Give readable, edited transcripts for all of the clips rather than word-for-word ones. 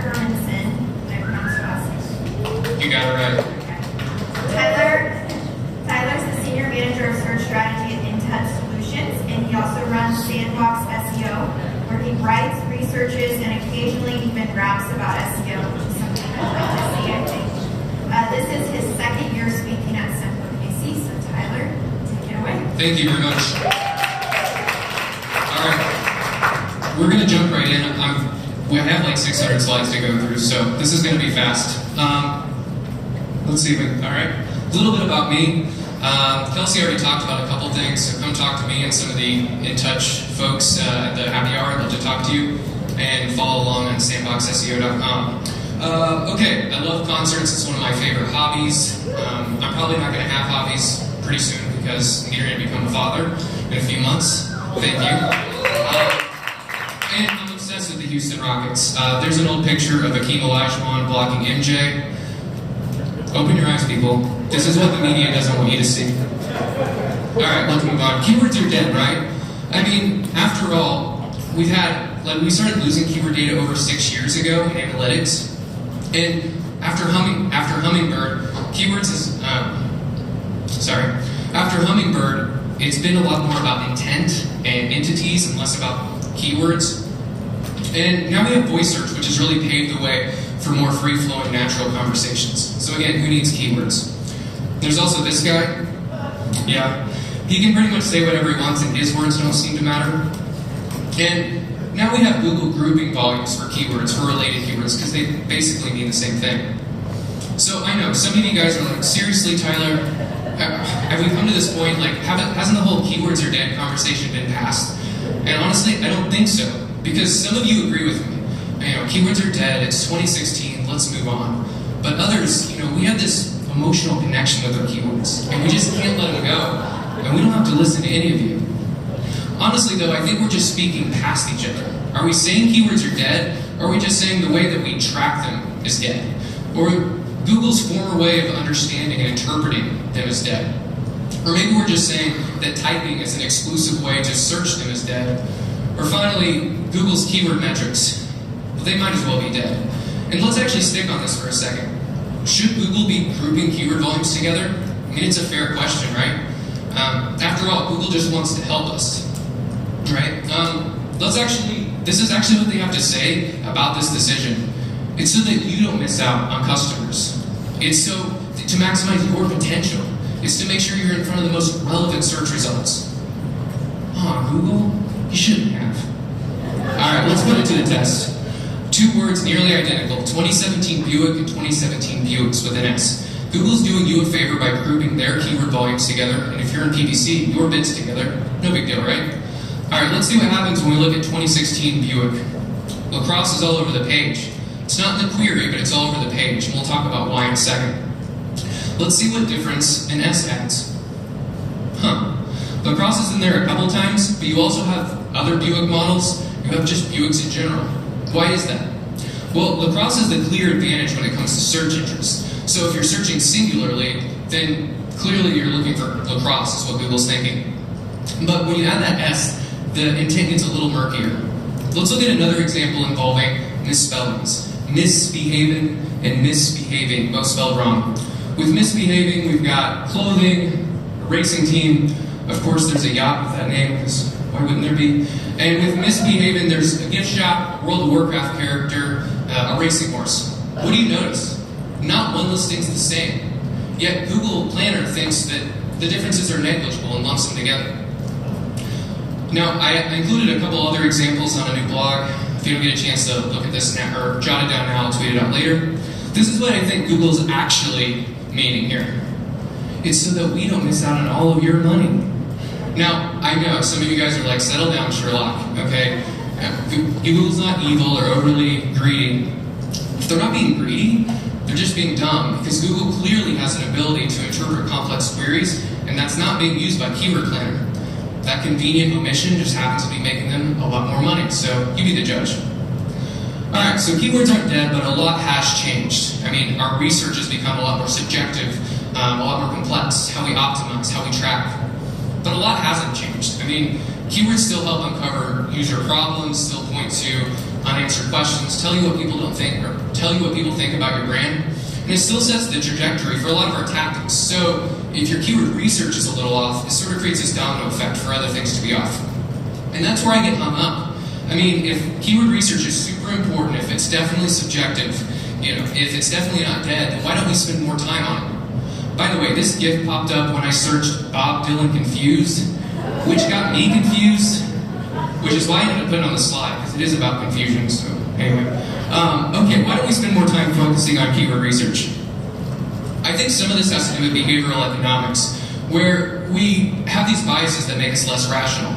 Hermanson. Did I pronounce your last name? You got it right. Okay. Tyler's the Senior Manager of Search Strategy at InTouch Solutions, and he also runs Sandbox SEO, where he writes, researches, and occasionally even raps about SEO, which is something I'd like to see, I think. This is his second year speaking at SEMPO KC, so Tyler, take it away. Thank you very much. All right, we're going to jump right in. We have like 600 slides to go through, so this is going to be fast. Let's see. All right, a little bit about me. Kelsey already talked about a couple things, so come talk to me and some of the InTouch folks at the happy hour. I'd love to talk to you, and follow along on sandboxseo.com. Okay, I love concerts. It's one of my favorite hobbies. I'm probably not going to have hobbies pretty soon because I'm going to become a father in a few months. Thank you. And I'm obsessed with the Houston Rockets. There's an old picture of Akeem Olajuwon blocking MJ. Open your eyes, people. This is what the media doesn't want you to see. Alright, let's move on. Keywords are dead, right? I mean, after all, we started losing keyword data over 6 years ago in analytics. And after Hummingbird, after Hummingbird, it's been a lot more about intent and entities and less about keywords. And now we have voice search, which has really paved the way for more free-flowing, natural conversations. So again, who needs keywords? There's also this guy. Yeah, he can pretty much say whatever he wants and his words don't seem to matter. And now we have Google grouping volumes for keywords, for related keywords, because they basically mean the same thing. So I know, some of you guys are like, seriously, Tyler, have we come to this point, like, hasn't the whole keywords are dead conversation been passed? And honestly, I don't think so, because some of you agree with me. You know, keywords are dead, it's 2016, let's move on. But others, you know, we have this emotional connection with our keywords, and we just can't let them go. And we don't have to listen to any of you. Honestly though, I think we're just speaking past each other. Are we saying keywords are dead, or are we just saying the way that we track them is dead? Or Google's former way of understanding and interpreting them is dead? Or maybe we're just saying that typing is an exclusive way to search them is dead? Or finally, Google's keyword metrics, well, they might as well be dead. And let's actually stick on this for a second. Should Google be grouping keyword volumes together? I mean, it's a fair question, right? After all, Google just wants to help us, right? This is actually what they have to say about this decision. It's so that you don't miss out on customers. It's so to maximize your potential. It's to make sure you're in front of the most relevant search results. Google, you shouldn't have. All right, let's put it to the test. Two words nearly identical, 2017 Buick and 2017 Buicks with an S. Google's doing you a favor by grouping their keyword volumes together, and if you're in PPC, your bids together. No big deal, right? All right, let's see what happens when we look at 2016 Buick. Lacrosse is all over the page. It's not in the query, but it's all over the page, and we'll talk about why in a second. Let's see what difference an S adds. Lacrosse is in there a couple times, but you also have other Buick models. You have just Buicks in general. Why is that? Well, Lacrosse has the clear advantage when it comes to search interest. So if you're searching singularly, then clearly you're looking for Lacrosse, is what Google's thinking. But when you add that S, the intent gets a little murkier. Let's look at another example involving misspellings. Misbehaving and misbehaving, both spelled wrong. With misbehaving, we've got clothing, a racing team. Of course, there's a yacht with that name, because why wouldn't there be? And with misbehaving, there's a gift shop, World of Warcraft character, a racing horse. What do you notice? Not one listing's the same. Yet Google Planner thinks that the differences are negligible and lumps them together. Now, I included a couple other examples on a new blog. If you don't get a chance to look at this now, or jot it down now, I'll tweet it out later. This is what I think Google's actually meaning here. It's so that we don't miss out on all of your money. Now, I know some of you guys are like, settle down, Sherlock, okay? Google's not evil or overly greedy. If they're not being greedy, they're just being dumb, because Google clearly has an ability to interpret complex queries, and that's not being used by Keyword Planner. That convenient omission just happens to be making them a lot more money, so you be the judge. Alright, so keywords aren't dead, but a lot has changed. I mean, our research has become a lot more subjective, a lot more complex, how we optimize, how we track. But a lot hasn't changed. I mean, keywords still help uncover user problems, still point to unanswered questions, tell you what people don't think, or tell you what people think about your brand. And it still sets the trajectory for a lot of our tactics. So if your keyword research is a little off, it sort of creates this domino effect for other things to be off. And that's where I get hung up. I mean, if keyword research is super important, if it's definitely subjective, if it's definitely not dead, then why don't we spend more time on it? By the way, this GIF popped up when I searched Bob Dylan confused, which got me confused, which is why I ended up putting it on the slide, because it is about confusion, so anyway. Okay, why don't we spend more time focusing on keyword research? I think some of this has to do with behavioral economics, where we have these biases that make us less rational.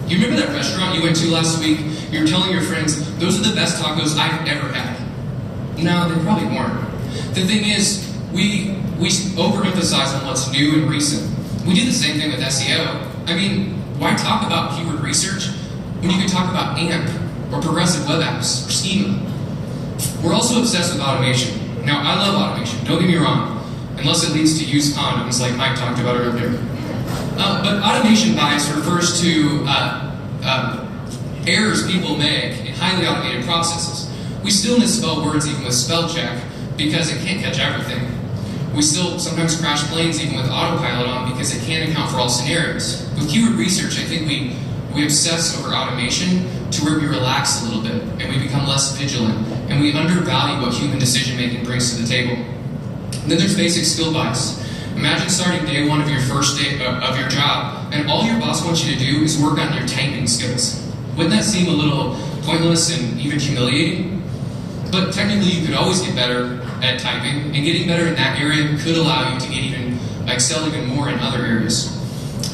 You remember that restaurant you went to last week? You were telling your friends, those are the best tacos I've ever had. No, they probably weren't. The thing is, we overemphasize on what's new and recent. We do the same thing with SEO. I mean, why talk about keyword research when you can talk about AMP, or progressive web apps, or schema? We're also obsessed with automation. Now, I love automation, don't get me wrong, unless it leads to used condoms like Mike talked about earlier. But automation bias refers to errors people make in highly automated processes. We still misspell words even with spell check because it can't catch everything. We still sometimes crash planes even with autopilot on because it can't account for all scenarios. With keyword research, I think we obsess over automation to where we relax a little bit and we become less vigilant and we undervalue what human decision making brings to the table. And then there's basic skill bias. Imagine starting day one of your first day of your job and all your boss wants you to do is work on your typing skills. Wouldn't that seem a little pointless and even humiliating? But technically you could always get better at typing, and getting better in that area could allow you to excel even more in other areas.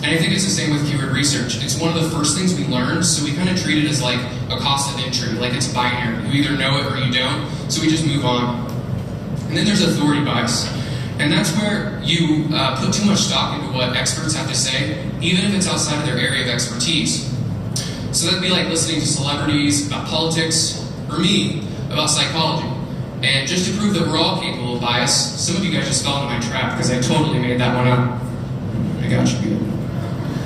And I think it's the same with keyword research. It's one of the first things we learn, so we kind of treat it as like a cost of entry, like it's binary. You either know it or you don't, so we just move on. And then there's authority bias. And that's where you put too much stock into what experts have to say, even if it's outside of their area of expertise. So that'd be like listening to celebrities about politics, or me about psychology. And just to prove that we're all capable of bias, some of you guys just fell into my trap because I totally made that one up. I got you good.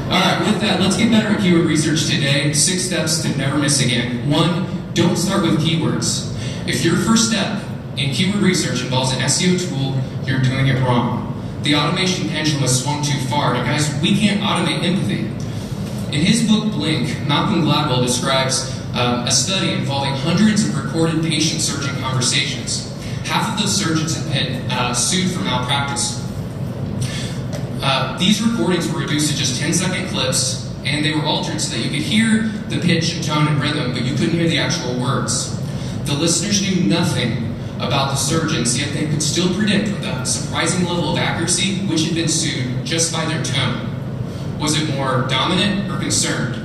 Alright, with that, let's get better at keyword research today. 6 steps to never miss again. 1, don't start with keywords. If your first step in keyword research involves an SEO tool, you're doing it wrong. The automation pendulum has swung too far. And guys, we can't automate empathy. In his book, Blink, Malcolm Gladwell describes a study involving hundreds of recorded patient-surgeon conversations. Half of those surgeons had been sued for malpractice. These recordings were reduced to just 10-second clips, and they were altered so that you could hear the pitch and tone and rhythm, but you couldn't hear the actual words. The listeners knew nothing about the surgeons, yet they could still predict with a surprising level of accuracy which had been sued just by their tone. Was it more dominant or concerned?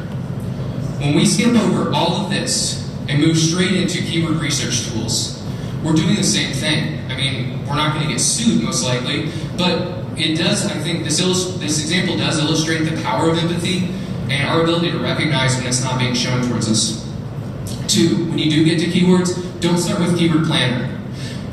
When we skip over all of this and move straight into keyword research tools, we're doing the same thing. I mean, we're not going to get sued most likely, but it does, I think, this example does illustrate the power of empathy and our ability to recognize when it's not being shown towards us. 2, when you do get to keywords, don't start with Keyword Planner.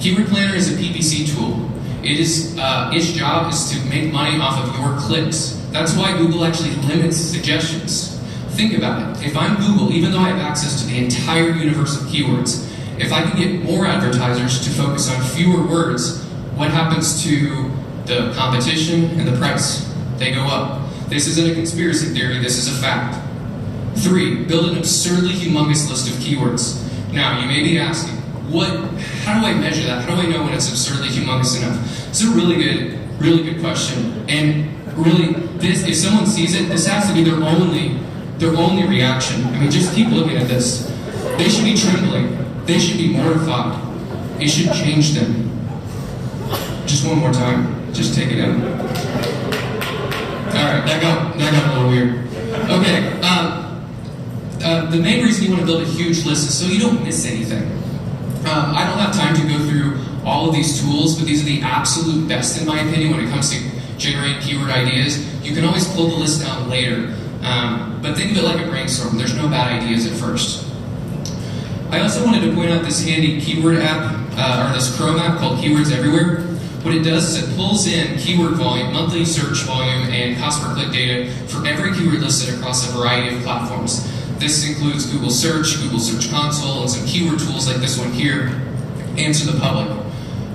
Keyword Planner is a PPC tool. Its job is to make money off of your clicks. That's why Google actually limits suggestions. Think about it. If I'm Google, even though I have access to the entire universe of keywords, if I can get more advertisers to focus on fewer words, what happens to the competition and the price? They go up. This isn't a conspiracy theory, this is a fact. 3, build an absurdly humongous list of keywords. Now, you may be asking, how do I measure that? How do I know when it's absurdly humongous enough? It's a really good question. And really, if someone sees it, this has to be their only reaction. I mean, just keep looking at this. They should be trembling. They should be mortified. It should change them. Just one more time. Just take it in. Alright, that got a little weird. Okay, the main reason you want to build a huge list is so you don't miss anything. I don't have time to go through all of these tools, but these are the absolute best in my opinion when it comes to generating keyword ideas. You can always pull the list down later, but think of it like a brainstorm. There's no bad ideas at first. I also wanted to point out this handy keyword app, or this Chrome app called Keywords Everywhere. What it does is it pulls in keyword volume, monthly search volume, and cost per click data for every keyword listed across a variety of platforms. This includes Google Search Console, and some keyword tools like this one here, Answer the Public.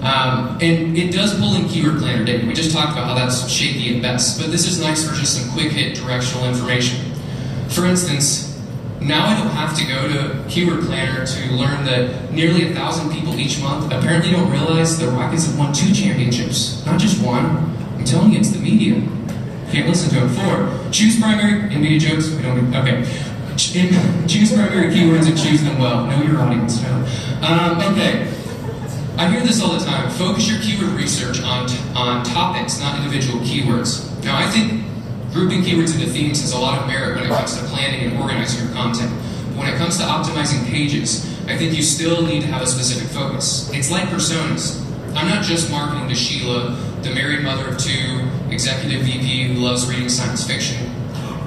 And it does pull in keyword planner data. We just talked about how that's shaky at best, but this is nice for just some quick hit directional information. For instance, now I don't have to go to Keyword Planner to learn that nearly 1,000 people each month apparently don't realize the Rockets have won 2 championships. Not just one. I'm telling you, it's the media. Can't listen to it. 4. Choose primary and media jokes. We don't. Okay. Choose primary keywords and choose them well. Know your audience. Okay. I hear this all the time. Focus your keyword research on topics, not individual keywords. Now, I think grouping keywords into themes has a lot of merit when it comes to planning and organizing your content. But when it comes to optimizing pages, I think you still need to have a specific focus. It's like personas. I'm not just marketing to Sheila, the married mother of 2, executive VP who loves reading science fiction.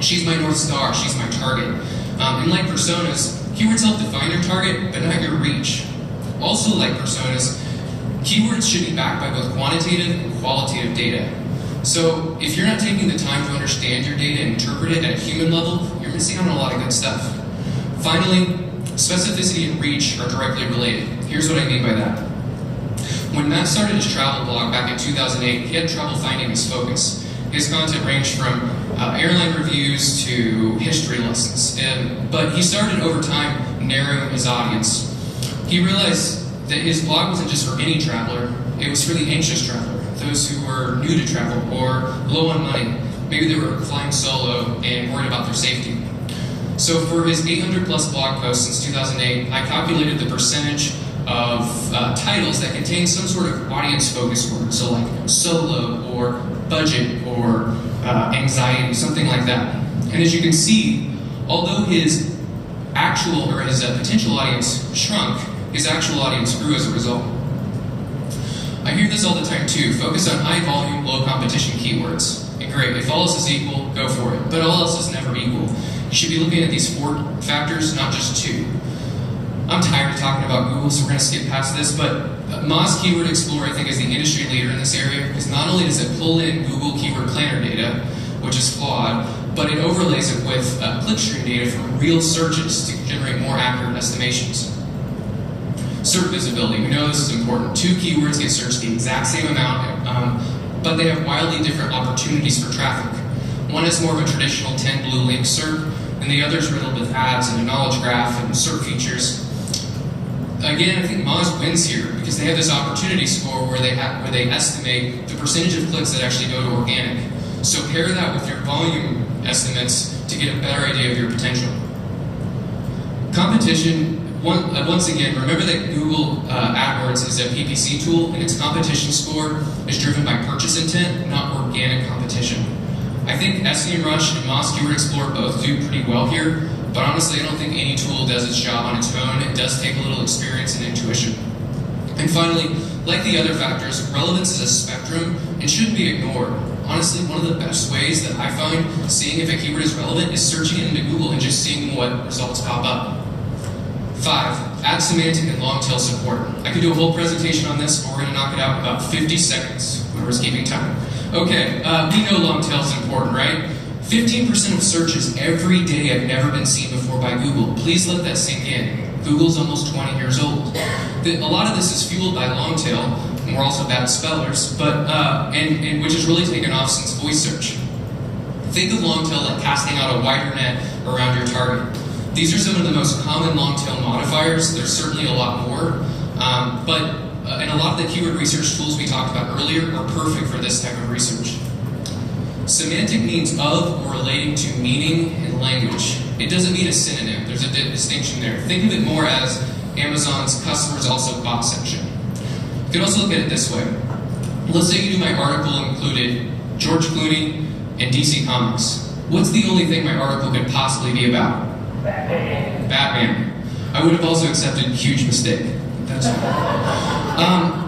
She's my North Star, she's my target. And like personas, keywords help define your target, but not your reach. Also like personas, keywords should be backed by both quantitative and qualitative data. So if you're not taking the time to understand your data and interpret it at a human level, you're missing out on a lot of good stuff. Finally, specificity and reach are directly related. Here's what I mean by that. When Matt started his travel blog back in 2008, he had trouble finding his focus. His content ranged from airline reviews to history lessons, but he started over time narrowing his audience. He realized that his blog wasn't just for any traveler, it was for the anxious traveler. Those who were new to travel or low on money. Maybe they were flying solo and worried about their safety. So for his 800 plus blog posts since 2008, I calculated the percentage of titles that contain some sort of audience focus word. So like solo or budget or anxiety, something like that. And as you can see, although his actual or his potential audience shrunk, his actual audience grew as a result. I hear this all the time too. Focus on high volume, low competition keywords. And great, if all else is equal, go for it. But all else is never equal. You should be looking at these 4 factors, not just 2. I'm tired of talking about Google, so we're going to skip past this, but Moz Keyword Explorer, I think, is the industry leader in this area, because not only does it pull in Google Keyword Planner data, which is flawed, but it overlays it with clickstream data from real searches to generate more accurate estimations. Search visibility, we know this is important. 2 keywords get searched the exact same amount, but they have wildly different opportunities for traffic. One is more of a traditional 10 blue link SERP, and the other is riddled with ads and a knowledge graph and SERP features. Again, I think Moz wins here because they have this opportunity score where they estimate the percentage of clicks that actually go to organic. So pair that with your volume estimates to get a better idea of your potential. Competition. Once again, remember that Google AdWords is a PPC tool, and its competition score is driven by purchase intent, not organic competition. I think SEMrush and Moz Keyword Explorer both do pretty well here, but honestly, I don't think any tool does its job on its own. It does take a little experience and intuition. And finally, like the other factors, relevance is a spectrum and shouldn't be ignored. Honestly, one of the best ways that I find seeing if a keyword is relevant is searching it into Google and just seeing what results pop up. 5, add semantic and long tail support. I could do a whole presentation on this, but we're going to knock it out in about 50 seconds. Whoever's keeping time. Okay, we know long tail is important, right? 15% of searches every day have never been seen before by Google. Please let that sink in. Google's almost 20 years old. A lot of this is fueled by long tail, and we're also bad spellers, but and which has really taken off since voice search. Think of long tail like casting out a wider net around your target. These are some of the most common long-tail modifiers. There's certainly a lot more, and a lot of the keyword research tools we talked about earlier are perfect for this type of research. Semantic means of or relating to meaning and language. It doesn't mean a synonym. There's a distinction there. Think of it more as Amazon's customers also bought section. You can also look at it this way. Let's say you knew my article included George Clooney and DC Comics. What's the only thing my article could possibly be about? Batman. I would have also accepted huge mistake. That's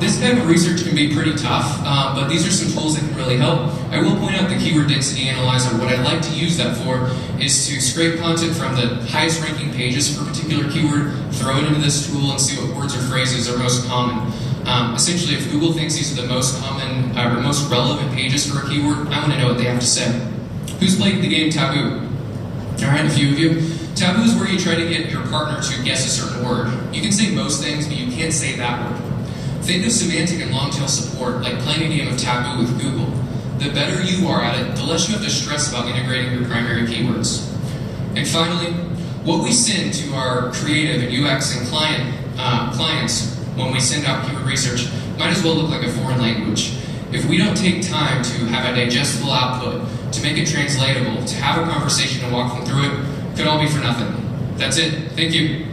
this type of research can be pretty tough, but these are some tools that can really help. I will point out the keyword density analyzer. What I'd like to use that for is to scrape content from the highest ranking pages for a particular keyword, throw it into this tool, and see what words or phrases are most common. Essentially, if Google thinks these are the most common or most relevant pages for a keyword, I want to know what they have to say. Who's played the game Taboo? All right, a few of you. Taboo is where you try to get your partner to guess a certain word. You can say most things, but you can't say that word. Think of semantic and long-tail support like playing a game of Taboo with Google. The better you are at it, the less you have to stress about integrating your primary keywords. And finally, what we send to our creative and UX and clients when we send out keyword research might as well look like a foreign language. If we don't take time to have a digestible output, to make it translatable, to have a conversation and walk them through it, it could all be for nothing. That's it. Thank you.